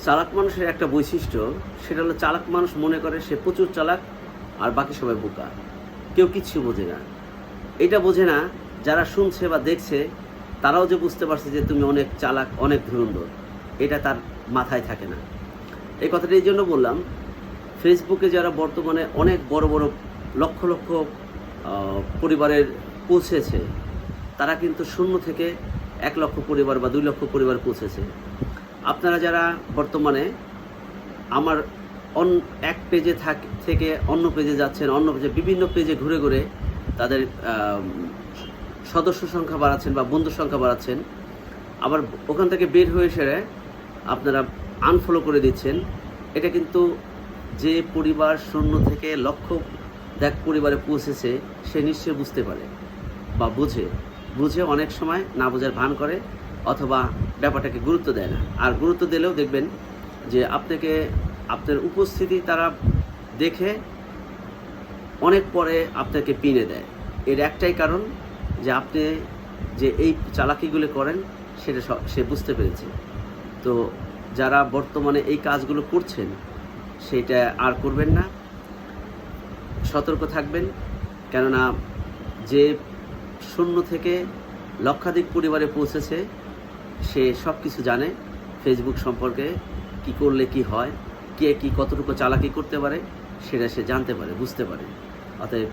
চালাক মানুষের একটা বৈশিষ্ট্য, সেটা হলো চালাক মানুষ মনে করে সে প্রচুর চালাক আর বাকি সবাই বোকা, কেউ কিচ্ছু বোঝে না। এটা বোঝে না যারা শুনছে বা দেখছে, তারাও যে বুঝতে পারছে যে তুমি অনেক চালাক, অনেক ধুরন্ধর, এটা তার মাথায় থাকে না। এই কথাটা এই জন্য বললাম, ফেসবুকে যারা বর্তমানে অনেক বড় বড় লক্ষ লক্ষ পরিবারের পৌঁছেছে, তারা কিন্তু শূন্য থেকে 1 লক্ষ পরিবার বা 2 লক্ষ পরিবার পৌঁছেছে। আপনারা যারা বর্তমানে আমার এক পেজে থেকে অন্য পেজে যাচ্ছেন, অন্য পেজে বিভিন্ন পেজে ঘুরে ঘুরে তাদের সদস্য সংখ্যা বাড়াচ্ছেন বা বন্ধুর সংখ্যা বাড়াচ্ছেন, আবার ওখান থেকে বের হয়ে সেরে আপনারা আনফলো করে দিচ্ছেন, এটা কিন্তু যে পরিবার শূন্য থেকে লক্ষ পরিবারে পৌঁছেছে সে নিশ্চয়ই বুঝতে পারে বা বুঝে অনেক সময় না বোঝার ভান করে, অথবা ব্যাপারটাকে গুরুত্ব দেয় না। আর গুরুত্ব দিলেও দেখবেন যে আপনার উপস্থিতি তারা দেখে অনেক পরে আপনাকে পিনে দেয়। এর একটাই কারণ যে আপনি যে এই চালাকিগুলো করেন সেটা সে বুঝতে পেরেছে। তো যারা বর্তমানে এই কাজগুলো করছেন সেটা আর করবেন না, সতর্ক থাকবেন। কেননা যে শূন্য থেকে লক্ষাধিক পরিবারে পৌঁছেছে সে সব কিছু জানে ফেসবুক সম্পর্কে, কি করলে কি হয়, কে কি কতটুকু চালাকি করতে পারে সেটা সে জানতে পারে, বুঝতে পারে। অতএব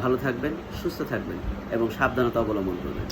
ভালো থাকবেন, সুস্থ থাকবেন এবং সাবধানতা অবলম্বন করবেন।